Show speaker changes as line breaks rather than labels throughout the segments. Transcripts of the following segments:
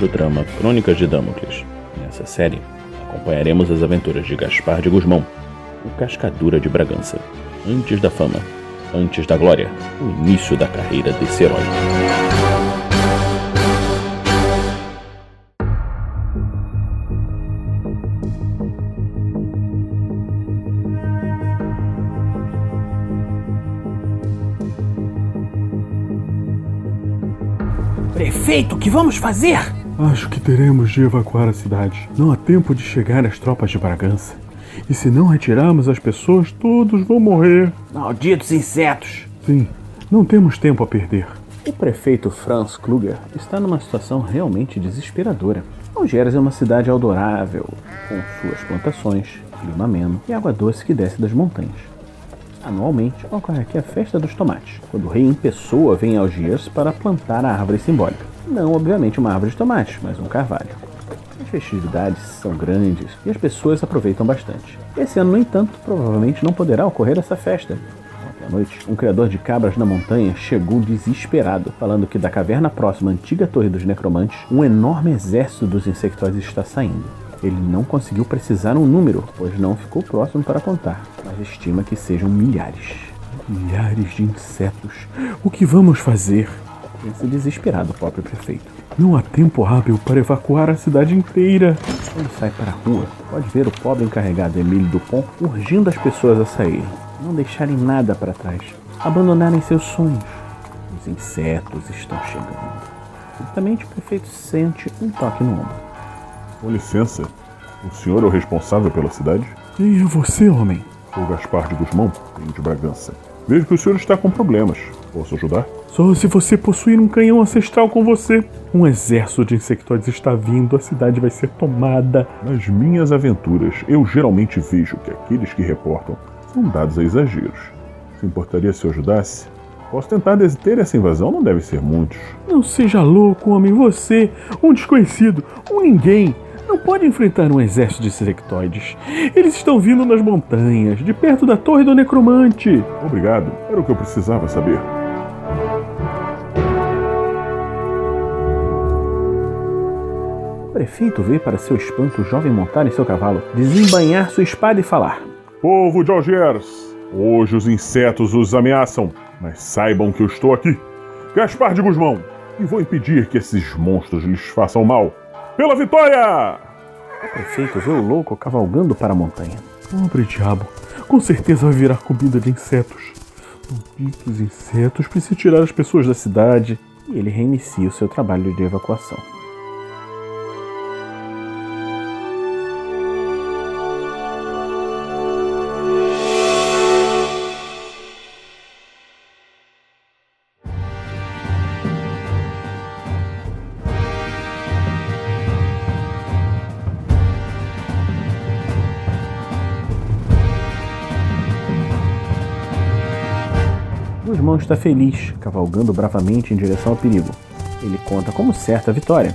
audiodrama Crônicas de Damocles. Nessa série, acompanharemos as aventuras de Gaspar de Gusmão, o Cascadura de Bragança, antes da fama, antes da glória, o início da carreira desse herói.
Prefeito, o que vamos fazer?
Acho que teremos de evacuar a cidade. Não há tempo de chegar às tropas de Bragança. E se não retirarmos as pessoas, todos vão morrer.
Malditos insetos!
Sim, não temos tempo a perder.
O prefeito Franz Kluger está numa situação realmente desesperadora. Algés é uma cidade adorável, com suas plantações, clima ameno e água doce que desce das montanhas. Anualmente ocorre aqui a Festa dos Tomates, quando o rei em pessoa vem a Algiers para plantar a árvore simbólica. Não, obviamente, uma árvore de tomates, mas um carvalho. As festividades são grandes e as pessoas aproveitam bastante. Esse ano, no entanto, provavelmente não poderá ocorrer essa festa. Ontem à noite, um criador de cabras na montanha chegou desesperado, falando que da caverna próxima à antiga Torre dos Necromantes, um enorme exército dos insectoides está saindo. Ele não conseguiu precisar um número, pois não ficou próximo para contar, mas estima que sejam milhares.
Milhares de insetos. O que vamos fazer?
Pensa desesperado o próprio prefeito.
Não há tempo hábil para evacuar a cidade inteira.
Quando sai para a rua, pode ver o pobre encarregado Emílio Dupont urgindo as pessoas a saírem, não deixarem nada para trás, abandonarem seus sonhos. Os insetos estão chegando. Subitamente o prefeito sente um toque no ombro.
Com licença, o senhor é o responsável pela cidade?
Quem é você, homem?
Sou Gaspar de Gusmão, venho de Bragança. Vejo que o senhor está com problemas. Posso ajudar?
Só se você possuir um canhão ancestral com você. Um exército de insectoides está vindo, a cidade vai ser tomada.
Nas minhas aventuras, eu geralmente vejo que aqueles que reportam são dados a exageros. Se importaria se eu ajudasse? Posso tentar deter essa invasão, não deve ser muitos.
Não seja louco, homem. Você, um desconhecido, um ninguém, não pode enfrentar um exército de insectoides. Eles estão vindo nas montanhas, de perto da Torre do Necromante.
Obrigado, era o que eu precisava saber.
O prefeito vê para seu espanto o jovem montar em seu cavalo, desembainhar sua espada e falar:
Povo de Algiers, hoje os insetos os ameaçam, mas saibam que eu estou aqui, Gaspar de Gusmão, e vou impedir que esses monstros lhes façam mal. Pela vitória!
O prefeito vê o louco cavalgando para a montanha.
Pobre diabo, com certeza vai virar comida de insetos. Malditos insetos, preciso tirar as pessoas da cidade.
E ele reinicia o seu trabalho de evacuação. Gusmão está feliz, cavalgando bravamente em direção ao perigo. Ele conta como certa a vitória.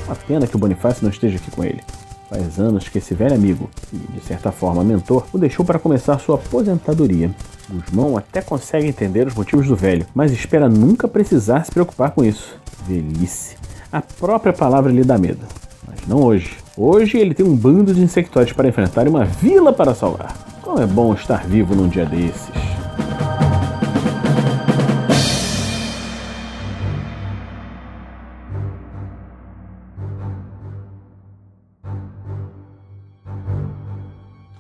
Uma pena que o Bonifácio não esteja aqui com ele. Faz anos que esse velho amigo, e de certa forma mentor, o deixou para começar sua aposentadoria. Gusmão até consegue entender os motivos do velho, mas espera nunca precisar se preocupar com isso. Velhice. A própria palavra lhe dá medo. Mas não hoje. Hoje ele tem um bando de insectoides para enfrentar e uma vila para salvar. Como é bom estar vivo num dia desses.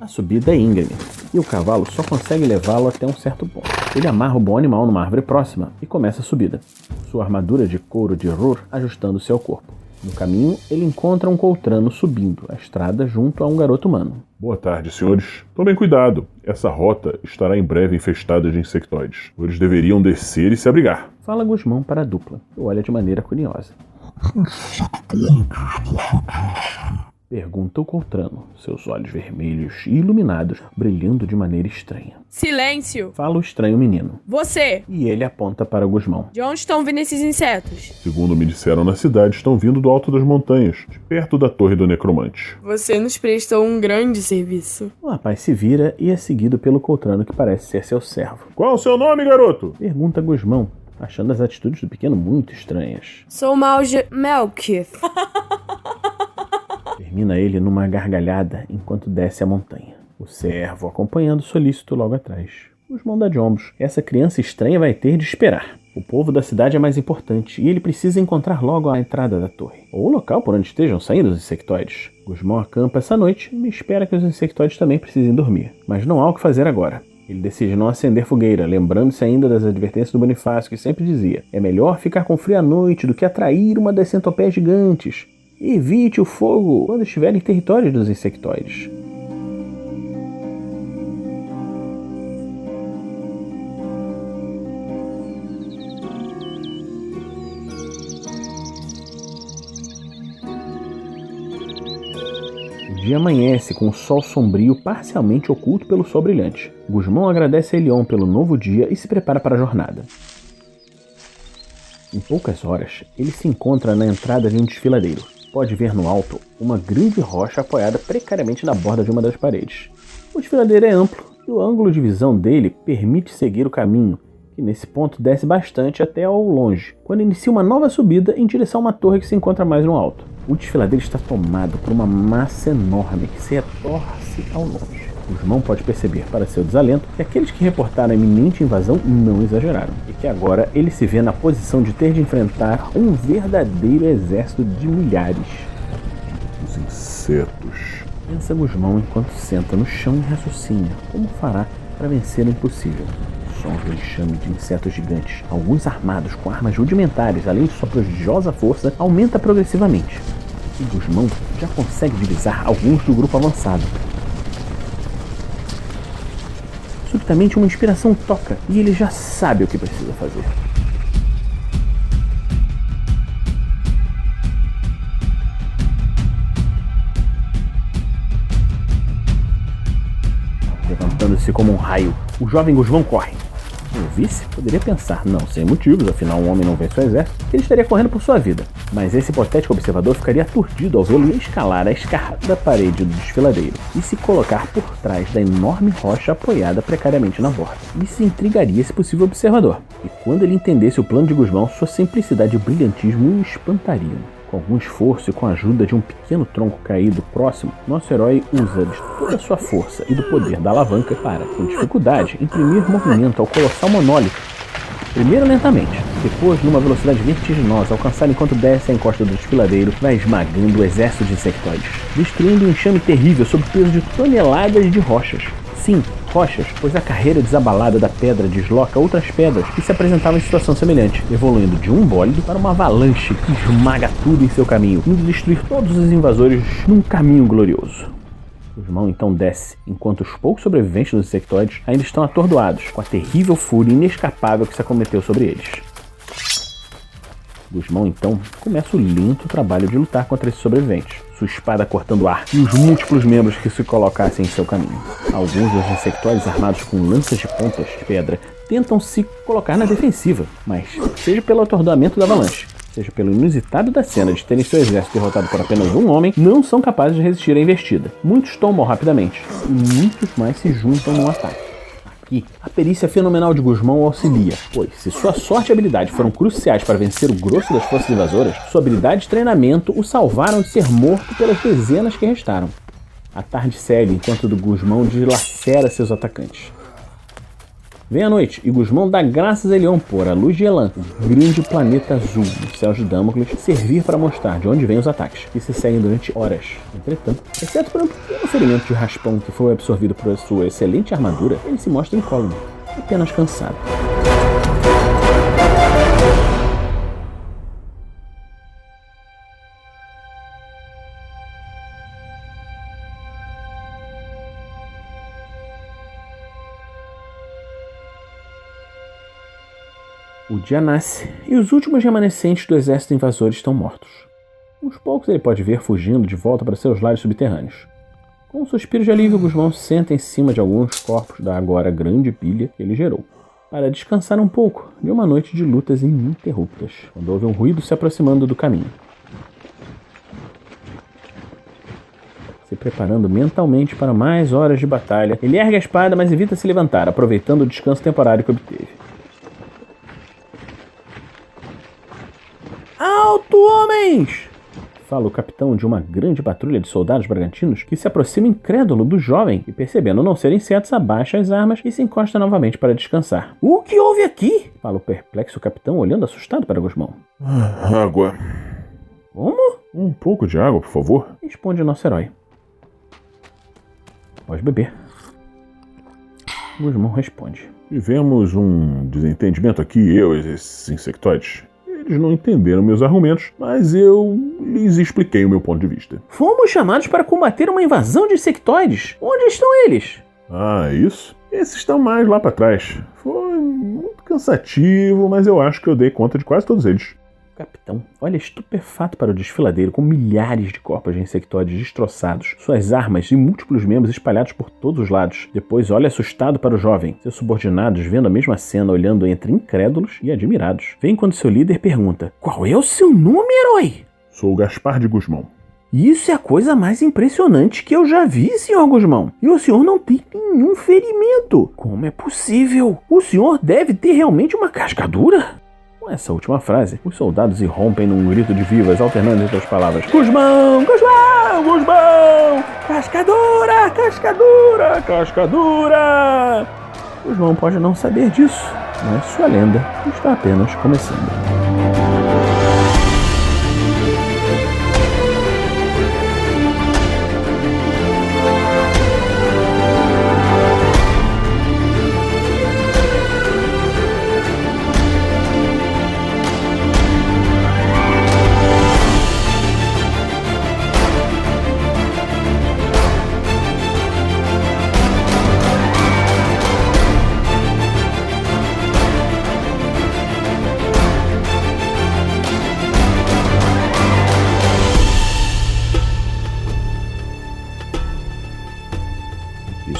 A subida é íngreme, e o cavalo só consegue levá-lo até um certo ponto. Ele amarra o bom animal numa árvore próxima e começa a subida, sua armadura de couro de Rur ajustando-se ao corpo. No caminho, ele encontra um coltrano subindo a estrada junto a um garoto humano.
Boa tarde, senhores. Tomem cuidado, essa rota estará em breve infestada de insectoides. Eles deveriam descer e se abrigar.
Fala Gusmão para a dupla, e olha de maneira curiosa. Pergunta o coltrano, seus olhos vermelhos e iluminados, brilhando de maneira estranha.
Silêncio!
Fala o estranho menino.
Você!
E ele aponta para Gusmão.
De onde estão vindo esses insetos?
Segundo me disseram na cidade, estão vindo do alto das montanhas, de perto da Torre do Necromante.
Você nos prestou um grande serviço.
O rapaz se vira e é seguido pelo coltrano que parece ser seu servo.
Qual é o seu nome, garoto?
Pergunta Gusmão, achando as atitudes do pequeno muito estranhas.
Sou Melkith.
Termina ele numa gargalhada enquanto desce a montanha. O servo acompanhando solícito logo atrás. Gusmão dá de ombros. Essa criança estranha vai ter de esperar. O povo da cidade é mais importante e ele precisa encontrar logo a entrada da torre, ou o local por onde estejam saindo os insectoides. Gusmão acampa essa noite e espera que os insectoides também precisem dormir, mas não há o que fazer agora. Ele decide não acender fogueira, lembrando-se ainda das advertências do Bonifácio, que sempre dizia: é melhor ficar com frio à noite do que atrair uma das centopeias gigantes. Evite o fogo quando estiver em território dos insectoides. O dia amanhece com o sol sombrio parcialmente oculto pelo sol brilhante. Gusmão agradece a Elion pelo novo dia e se prepara para a jornada. Em poucas horas, ele se encontra na entrada de um desfiladeiro. Pode ver no alto uma grande rocha apoiada precariamente na borda de uma das paredes. O desfiladeiro é amplo e o ângulo de visão dele permite seguir o caminho, que nesse ponto desce bastante até ao longe, quando inicia uma nova subida em direção a uma torre que se encontra mais no alto. O desfiladeiro está tomado por uma massa enorme que se retorce ao longe. Gusmão pode perceber, para seu desalento, que aqueles que reportaram a iminente invasão não exageraram, e que agora ele se vê na posição de ter de enfrentar um verdadeiro exército de milhares.
Os insetos.
Pensa Gusmão enquanto senta no chão e raciocina como fará para vencer o impossível. O som do enxame de insetos gigantes, alguns armados com armas rudimentares, além de sua prodigiosa força, aumenta progressivamente. E Gusmão já consegue divisar alguns do grupo avançado. Subitamente uma inspiração toca e ele já sabe o que precisa fazer. Levantando-se como um raio, o jovem Gusmão corre. O vice poderia pensar, não sem motivos, afinal um homem não vence o exército, que ele estaria correndo por sua vida. Mas esse hipotético observador ficaria aturdido ao vê-lo escalar a escarrada parede do desfiladeiro e se colocar por trás da enorme rocha apoiada precariamente na borda. E se intrigaria esse possível observador. E quando ele entendesse o plano de Gusmão, sua simplicidade e brilhantismo o espantariam. Com algum esforço e com a ajuda de um pequeno tronco caído próximo, nosso herói usa de toda a sua força e do poder da alavanca para, com dificuldade, imprimir movimento ao colossal monólito. Primeiro lentamente, depois numa velocidade vertiginosa, alcançar enquanto desce a encosta do desfiladeiro, vai esmagando o exército de insectoides, destruindo um enxame terrível sob o peso de toneladas de rochas. Sim, rochas, pois a carreira desabalada da pedra desloca outras pedras que se apresentavam em situação semelhante, evoluindo de um bólido para uma avalanche que esmaga tudo em seu caminho, indo destruir todos os invasores num caminho glorioso. Gusmão então desce, enquanto os poucos sobreviventes dos insectoides ainda estão atordoados com a terrível fúria inescapável que se acometeu sobre eles. Gusmão então começa o lento trabalho de lutar contra esses sobreviventes, sua espada cortando o ar e os múltiplos membros que se colocassem em seu caminho. Alguns dos insectoides armados com lanças de pontas de pedra tentam se colocar na defensiva, mas seja pelo atordoamento da avalanche, seja pelo inusitado da cena de terem seu exército derrotado por apenas um homem, não são capazes de resistir à investida. Muitos tombam rapidamente e muitos mais se juntam no ataque. Aqui, a perícia fenomenal de Gusmão auxilia, pois se sua sorte e habilidade foram cruciais para vencer o grosso das forças invasoras, sua habilidade de treinamento o salvaram de ser morto pelas dezenas que restaram. A tarde segue enquanto Gusmão dilacera seus atacantes. Vem a noite e Gusmão dá graças a Elion por a luz de Elan, um grande planeta azul no céu de Damocles, servir para mostrar de onde vêm os ataques, que se seguem durante horas. Entretanto, exceto por um pequeno ferimento de raspão que foi absorvido por sua excelente armadura, ele se mostra incólume, apenas cansado. O dia nasce e os últimos remanescentes do exército invasor estão mortos. Uns poucos ele pode ver fugindo de volta para seus lares subterrâneos. Com um suspiro de alívio, Gusmão senta em cima de alguns corpos da agora grande pilha que ele gerou, para descansar um pouco de uma noite de lutas ininterruptas, quando houve um ruído se aproximando do caminho. Se preparando mentalmente para mais horas de batalha, ele ergue a espada, mas evita se levantar, aproveitando o descanso temporário que obteve. Alto, homens! Fala o capitão de uma grande patrulha de soldados bragantinos que se aproxima incrédulo do jovem e, percebendo não ser insetos, abaixa as armas e se encosta novamente para descansar. O que houve aqui? Fala o perplexo capitão, olhando assustado para Gusmão.
Água.
Como?
Um pouco de água, por favor.
Responde o nosso herói. Pode beber. Gusmão responde.
Tivemos um desentendimento aqui, eu e esses insectoides. Eles não entenderam meus argumentos, mas eu lhes expliquei o meu ponto de vista.
Fomos chamados para combater uma invasão de insectoides. Onde estão eles?
Ah, isso? Esses estão mais lá para trás. Foi muito cansativo, mas eu acho que eu dei conta de quase todos eles.
O capitão olha estupefato para o desfiladeiro com milhares de corpos de insectoides destroçados, suas armas e múltiplos membros espalhados por todos os lados. Depois olha assustado para o jovem. Seus subordinados, vendo a mesma cena, olhando entre incrédulos e admirados. Vem quando seu líder pergunta: qual é o seu nome, herói?
Sou o Gaspar de Gusmão.
Isso é a coisa mais impressionante que eu já vi, senhor Gusmão. E o senhor não tem nenhum ferimento. Como é possível? O senhor deve ter realmente uma cascadura? Com essa última frase, os soldados irrompem num grito de vivas, alternando entre as palavras: Gusmão, Gusmão, Gusmão! Cascadura, cascadura, cascadura! Gusmão pode não saber disso, mas sua lenda está apenas começando.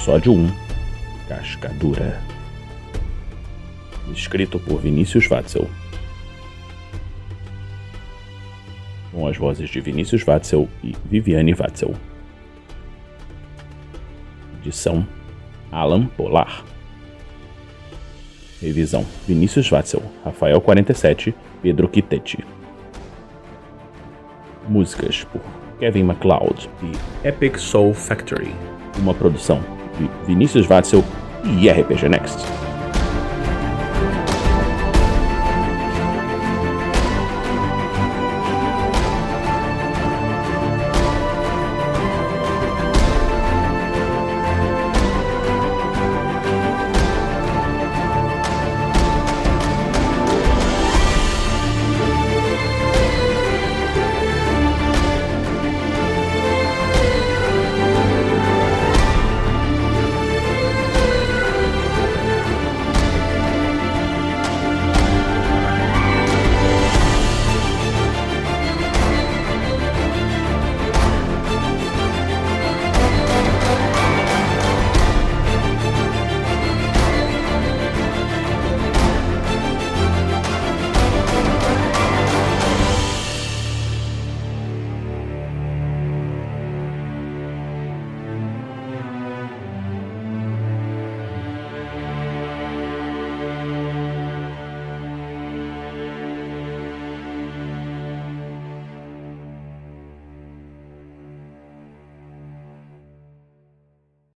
Episódio 1 Cascadura. Escrito por Vinícius Watzel. Com as vozes de Vinícius Watzel e Viviane Watzel. Edição Alan Polar. Revisão Vinícius Watzel, Rafael 47, Pedro Quitete. Músicas por Kevin MacLeod e Epic Soul Factory. Uma produção de Vinícius Watzel e RPG Next.